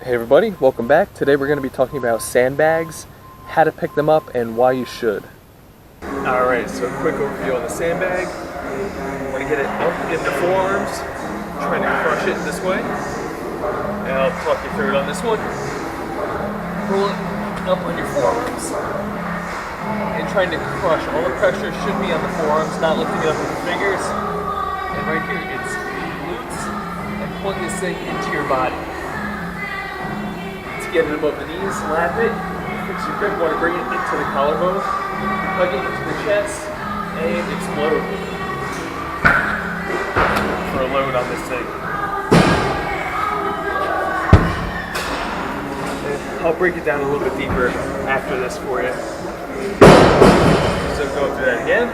Hey everybody, welcome back. Today we're going to be talking about sandbags, how to pick them up, and why you should. Alright, so quick overview on the sandbag. I'm going to get it up in the forearms, trying to crush it this way. And I'll talk you through it on this one. Roll it up on your forearms. And trying to crush. All the pressure should be on the forearms, not lifting it up with the fingers. And right here, it's glutes, and plug this thing into your body. Get it above the knees, lap it, fix your grip, want to bring it into the collarbone, hug it into the chest, and explode for a load on this thing. And I'll break it down a little bit deeper after this for you. So go through that again.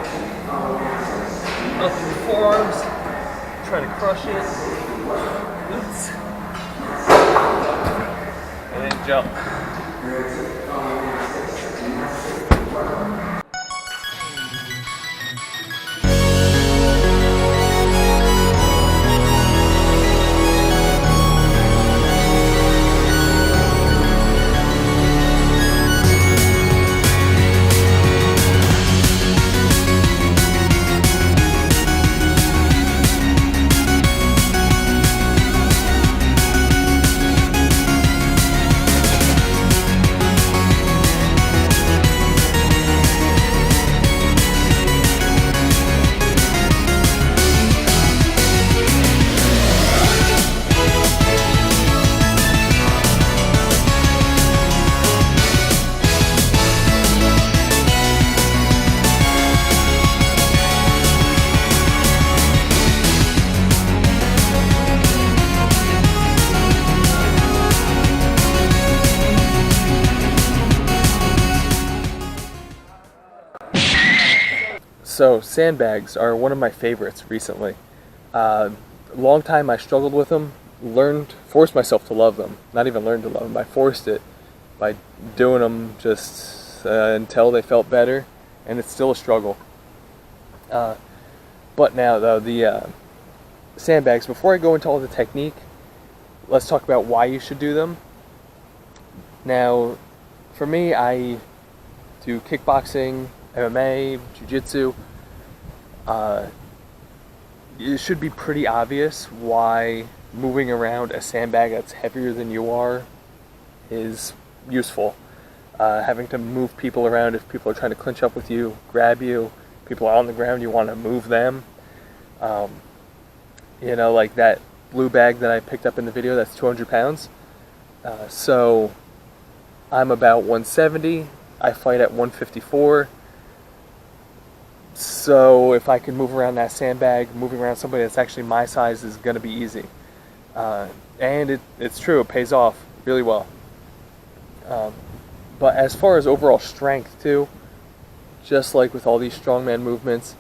Up in the forearms, trying to crush it, glutes. And then jump. So sandbags are one of my favorites recently. Long time I struggled with them, forced myself to love them. Not even learned to love them, I forced it by doing them just until they felt better, and it's still a struggle. But now though, the sandbags, before I go into all the technique, let's talk about why you should do them. Now, for me, I do kickboxing, MMA, jiu-jitsu. It should be pretty obvious why moving around a sandbag that's heavier than you are is useful. Having to move people around if people are trying to clinch up with you, grab you, people are on the ground, you want to move them. Like that blue bag that I picked up in the video, that's 200 pounds. So I'm about 170, I fight at 154. So if I can move around that sandbag, moving around somebody that's actually my size is going to be easy. And it's true, it pays off really well. But as far as overall strength too, just like with all these strongman movements,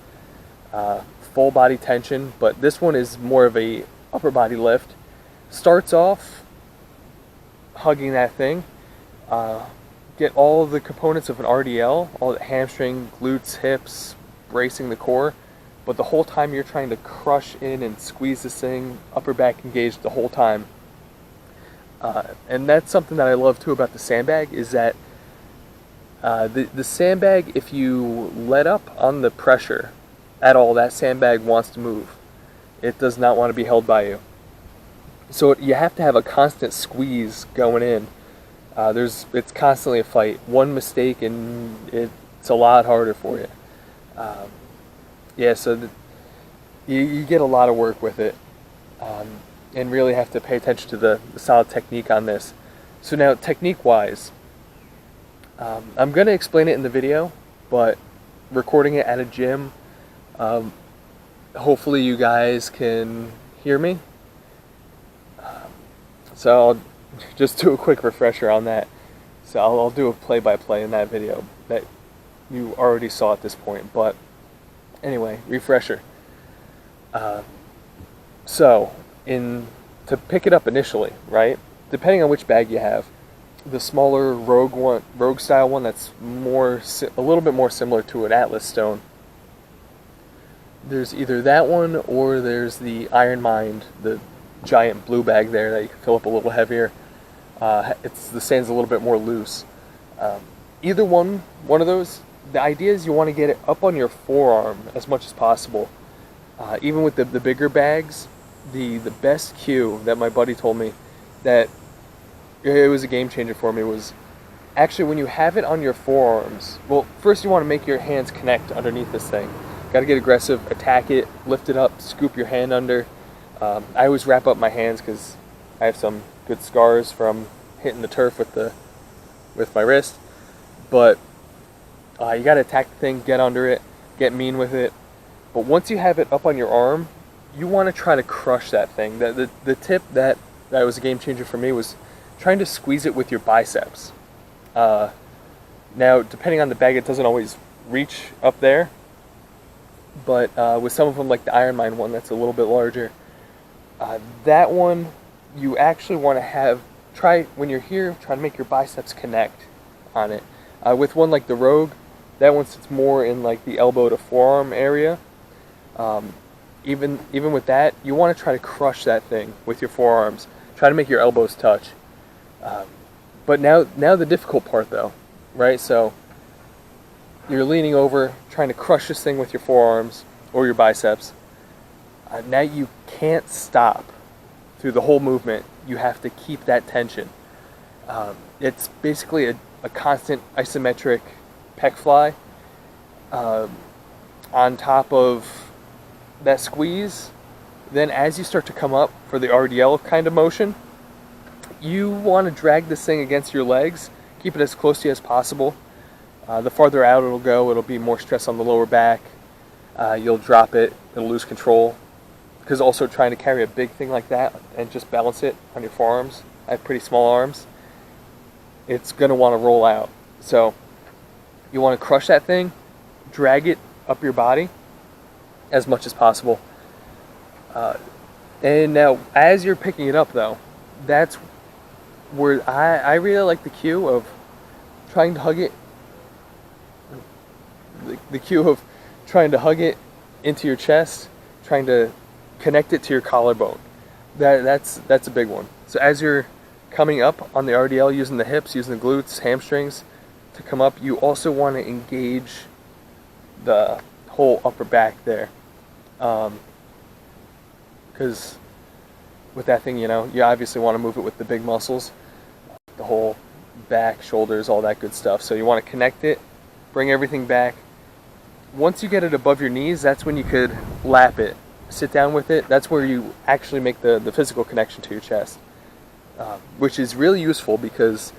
full body tension, but this one is more of a upper body lift. Starts off hugging that thing. Get all the components of an RDL, all the hamstring, glutes, hips, bracing the core, but the whole time you're trying to crush in and squeeze this thing, upper back engaged the whole time. And that's something that I love too about the sandbag, is that the sandbag, if you let up on the pressure at all, that sandbag wants to move. It does not want to be held by you. So you have to have a constant squeeze going in. It's constantly a fight. One mistake and it's a lot harder for you. So you get a lot of work with it, and really have to pay attention to the solid technique on this. So now, technique-wise, I'm going to explain it in the video, but recording it at a gym, hopefully you guys can hear me. So I'll just do a quick refresher on that. So I'll do a play-by-play in that video that you already saw at this point, but anyway, refresher. To pick it up initially, right? Depending on which bag you have, the smaller rogue style one that's a little bit more similar to an Atlas stone. There's either that one or there's the Iron Mind, the giant blue bag there that you can fill up a little heavier. The sand's a little bit more loose. Um, Either one of those, the idea is you want to get it up on your forearm as much as possible. Even with the bigger bags, the best cue that my buddy told me that it was a game changer for me was actually when you have it on your forearms. Well, first you want to make your hands connect underneath this thing. Got to get aggressive, attack it, lift it up, scoop your hand under. I always wrap up my hands because I have some good scars from hitting the turf with my wrist. But you got to attack the thing, get under it, get mean with it. But once you have it up on your arm, you want to try to crush that thing. The tip that was a game changer for me was trying to squeeze it with your biceps. Now, depending on the bag, it doesn't always reach up there. But with some of them, like the Iron Mine one, that's a little bit larger. That one, you actually want to try when you're here, try to make your biceps connect on it. With one like the Rogue, that one sits more in like the elbow to forearm area. Even with that, you want to try to crush that thing with your forearms. Try to make your elbows touch. But now the difficult part though, right? So you're leaning over, trying to crush this thing with your forearms or your biceps. Now you can't stop through the whole movement. You have to keep that tension. It's basically a constant isometric pec fly on top of that squeeze. Then as you start to come up for the RDL kind of motion, you want to drag this thing against your legs, keep it as close to you as possible. The farther out it'll go, it'll be more stress on the lower back. You'll drop it, it'll lose control. Because also trying to carry a big thing like that and just balance it on your forearms, I have pretty small arms, it's going to want to roll out. So you want to crush that thing, drag it up your body as much as possible. And now as you're picking it up though, that's where I really like the cue of trying to hug it. The cue of trying to hug it into your chest, trying to connect it to your collarbone. That's a big one. So as you're coming up on the RDL, using the hips, using the glutes, hamstrings to come up, you also want to engage the whole upper back there. Because with that thing, you obviously want to move it with the big muscles, the whole back, shoulders, all that good stuff. So you want to connect it, bring everything back. Once you get it above your knees, that's when you could lap it. Sit down with it. That's where you actually make the physical connection to your chest, which is really useful because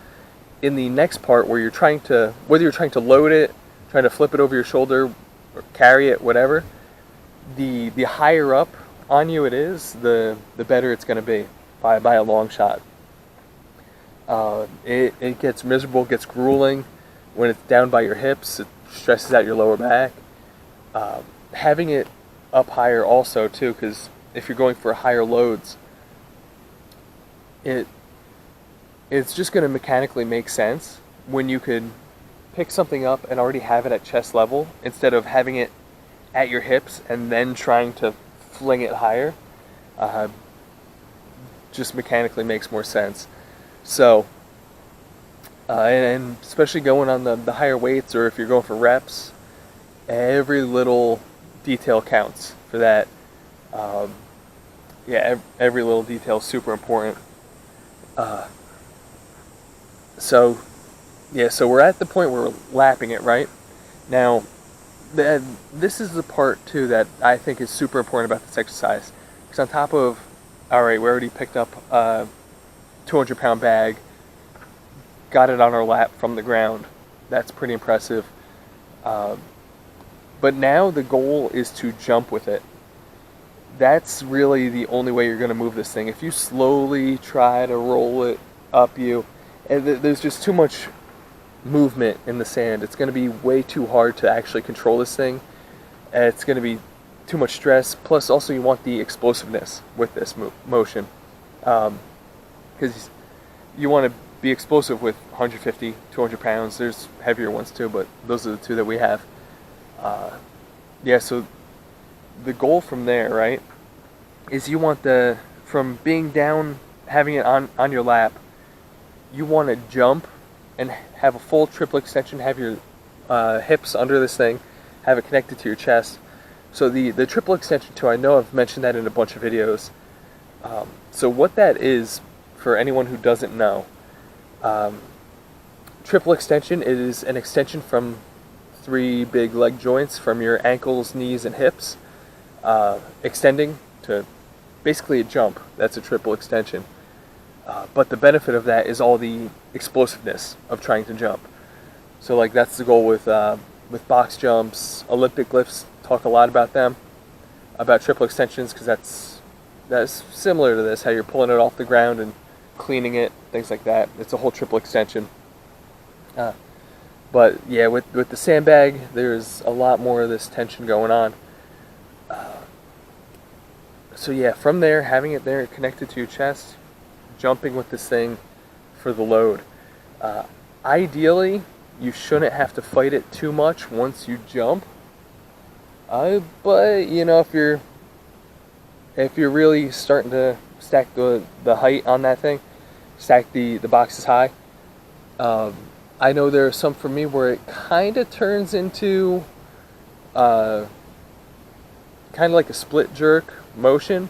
in the next part where whether you're trying to load it, trying to flip it over your shoulder, or carry it, whatever, the higher up on you it is, the better it's going to be by a long shot. It gets miserable, gets grueling when it's down by your hips. It stresses out your lower back. Having it up higher also too, because if you're going for higher loads, it's just going to mechanically make sense when you could pick something up and already have it at chest level instead of having it at your hips and then trying to fling it higher. Just mechanically makes more sense. So and especially going on the higher weights, or if you're going for reps, every little detail counts for that. Every little detail is super important. So we're at the point where we're lapping it, right? Now, this is the part too that I think is super important about this exercise. Because on top of, alright, we already picked up a 200-pound bag, got it on our lap from the ground. That's pretty impressive. But now the goal is to jump with it. That's really the only way you're going to move this thing. If you slowly try to roll it up you, and there's just too much movement in the sand. It's going to be way too hard to actually control this thing. And it's going to be too much stress. Plus, also you want the explosiveness with this motion. Because you want to be explosive with 150, 200 pounds. There's heavier ones too, but those are the two that we have. So the goal from there, right, is you want from being down, having it on your lap, you want to jump and have a full triple extension, have your hips under this thing, have it connected to your chest. So the triple extension too, I know I've mentioned that in a bunch of videos. So what that is, for anyone who doesn't know, triple extension is an extension from 3 big leg joints, from your ankles, knees, and hips, extending to basically a jump. That's a triple extension. But the benefit of that is all the explosiveness of trying to jump. So like that's the goal with box jumps, Olympic lifts. Talk a lot about them, about triple extensions, because that's similar to this, how you're pulling it off the ground and cleaning it, things like that. It's a whole triple extension. But yeah, with the sandbag, there's a lot more of this tension going on. So yeah, from there, having it there connected to your chest, jumping with this thing for the load. Ideally, you shouldn't have to fight it too much once you jump. But you know, if you're really starting to stack the height on that thing, stack the boxes high. I know there are some for me where it kind of turns into kind of like a split jerk motion.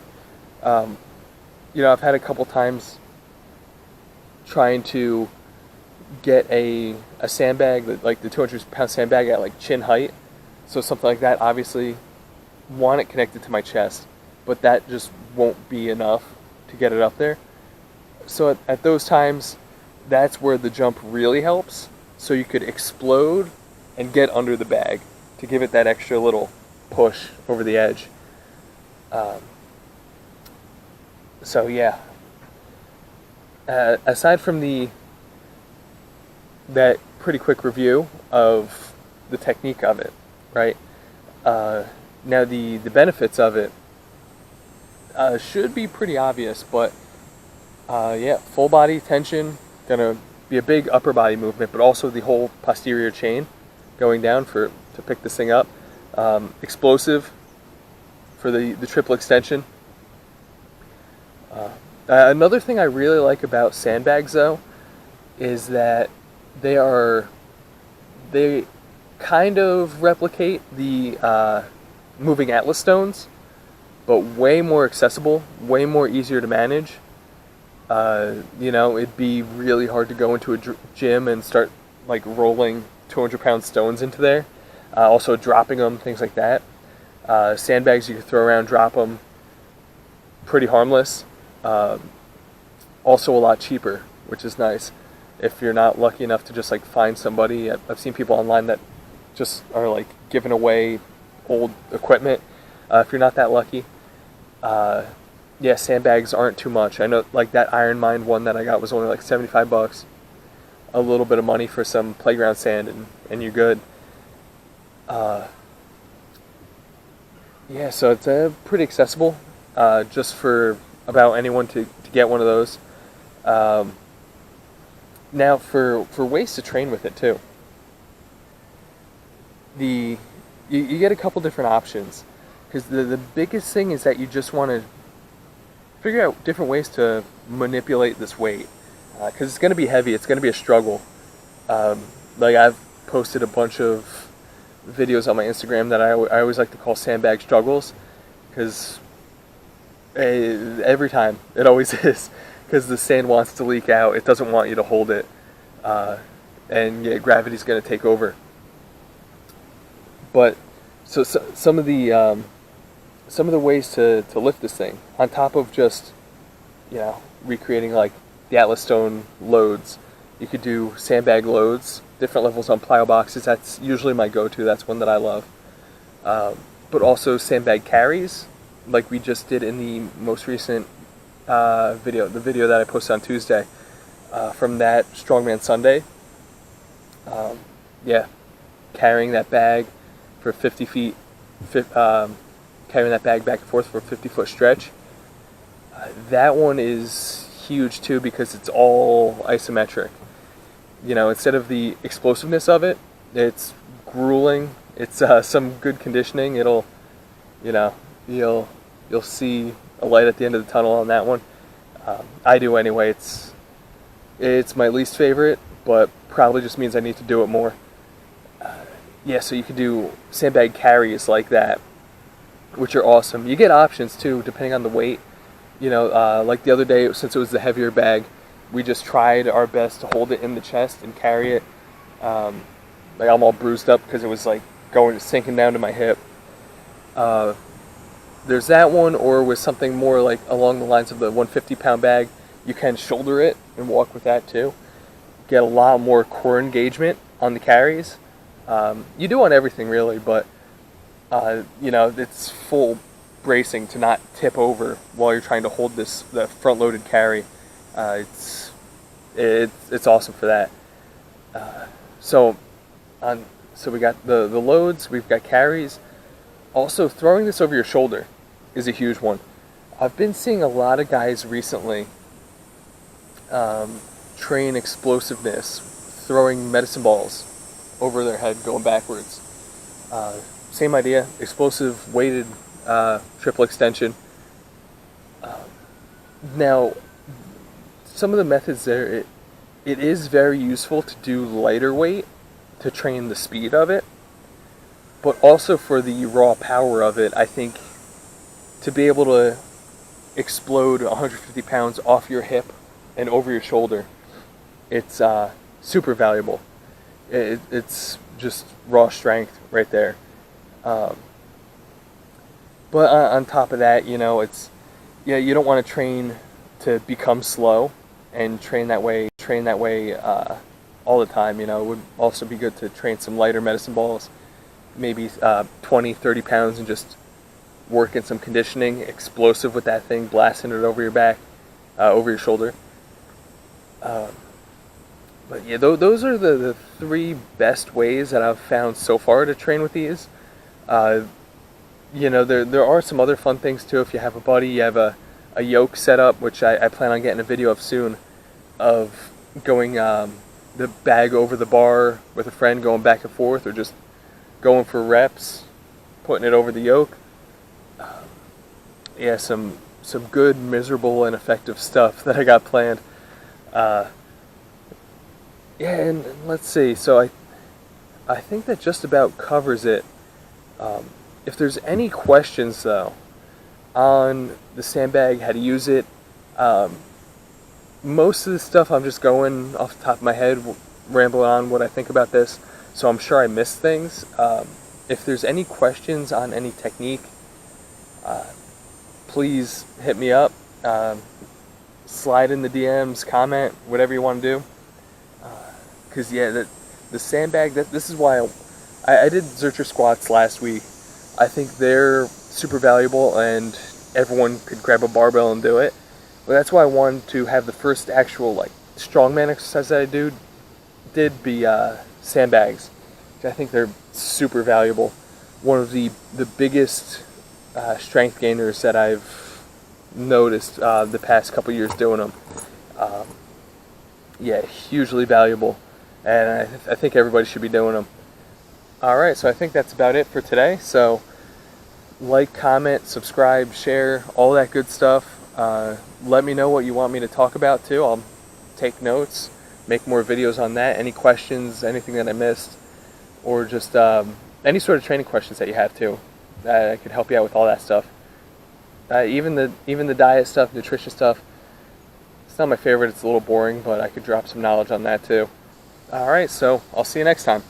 You know, I've had a couple times trying to get a sandbag, like the 200-pound sandbag, at like chin height. So something like that, obviously want it connected to my chest, but that just won't be enough to get it up there. So at those times, that's where the jump really helps. So you could explode and get under the bag to give it that extra little push over the edge. So yeah, aside from that pretty quick review of the technique of it, right? Now the benefits of it should be pretty obvious, but yeah, full body tension, gonna be a big upper body movement, but also the whole posterior chain going down to pick this thing up. Explosive for the triple extension. Another thing I really like about sandbags, though, is that they kind of replicate the moving Atlas stones, but way more accessible, way more easier to manage. You know, it'd be really hard to go into a gym and start like rolling 200-pound stones into there. Also dropping them, things like that. Sandbags you can throw around, drop them, pretty harmless. Also a lot cheaper, which is nice. If you're not lucky enough to just like find somebody, I've seen people online that just are like giving away old equipment. If you're not that lucky, yeah, sandbags aren't too much. I know like that Iron Mind one that I got was only like $75. A little bit of money for some playground sand and you're good. Yeah, so it's pretty accessible, just for about anyone to get one of those. Now for ways to train with it too. You get a couple different options, because the biggest thing is that you just want to figure out different ways to manipulate this weight, because it's going to be heavy. It's going to be a struggle. Like I've posted a bunch of videos on my Instagram that I always like to call sandbag struggles, because every time it always is, because the sand wants to leak out. It doesn't want you to hold it, and yeah, gravity's going to take over. But so some of the ways to lift this thing, on top of just, you know, recreating like the Atlas stone loads, you could do sandbag loads, different levels on plyo boxes. That's usually my go-to. That's one that I love. But also sandbag carries, like we just did in the most recent video, the video that I posted on Tuesday, from that Strongman Sunday. Yeah, carrying that bag for 50 feet, carrying that bag back and forth for a 50-foot stretch. That one is huge too, because it's all isometric. You know, instead of the explosiveness of it, it's grueling. It's some good conditioning. It'll, you know, you'll see a light at the end of the tunnel on that one. I do anyway. It's my least favorite, but probably just means I need to do it more. Yeah, so you could do sandbag carries like that, which are awesome. You get options too, depending on the weight. Like the other day, since it was the heavier bag, we just tried our best to hold it in the chest and carry it. Like I'm all bruised up because it was like sinking down to my hip. There's that one, or with something more like along the lines of the 150-pound bag, you can shoulder it and walk with that too. Get a lot more core engagement on the carries. You do on everything really, but it's full bracing to not tip over while you're trying to hold the front-loaded carry. It's awesome for that. So we got the loads, we've got carries. Also, throwing this over your shoulder is a huge one. I've been seeing a lot of guys recently train explosiveness, throwing medicine balls over their head, going backwards. Same idea, explosive weighted triple extension. Now, some of the methods there, it is very useful to do lighter weight to train the speed of it, but also for the raw power of it. I think to be able to explode 150 pounds off your hip and over your shoulder, it's super valuable. It's just raw strength right there. But on top of that, you don't want to train to become slow and train that way all the time. It would also be good to train some lighter medicine balls, maybe 20, 30 pounds, and just work in some conditioning, explosive with that thing, blasting it over your back, over your shoulder. But yeah, those are the three best ways that I've found so far to train with these. There are some other fun things too. If you have a buddy, you have a yoke set up, which I plan on getting a video of soon, of going the bag over the bar with a friend, going back and forth, or just going for reps, putting it over the yoke. Yeah, some good, miserable, and effective stuff that I got planned. Yeah, and let's see. So I think that just about covers it. If there's any questions though on the sandbag, how to use it, most of the stuff I'm just going off the top of my head, rambling on what I think about this. So I'm sure I missed things. If there's any questions on any technique, please hit me up. Slide in the DMs, comment, whatever you want to do. Because the sandbag, this is why I did Zercher squats last week. I think they're super valuable and everyone could grab a barbell and do it. But that's why I wanted to have the first actual strongman exercise that I did be sandbags. I think they're super valuable. One of the biggest strength gainers that I've noticed the past couple years doing them. Hugely valuable. And I think everybody should be doing them. Alright, so I think that's about it for today. So, like, comment, subscribe, share, all that good stuff. Let me know what you want me to talk about too. I'll take notes, make more videos on that. Any questions, anything that I missed, or just any sort of training questions that you have too. I could help you out with all that stuff. Even the diet stuff, nutrition stuff. It's not my favorite. It's a little boring, but I could drop some knowledge on that too. Alright, so I'll see you next time.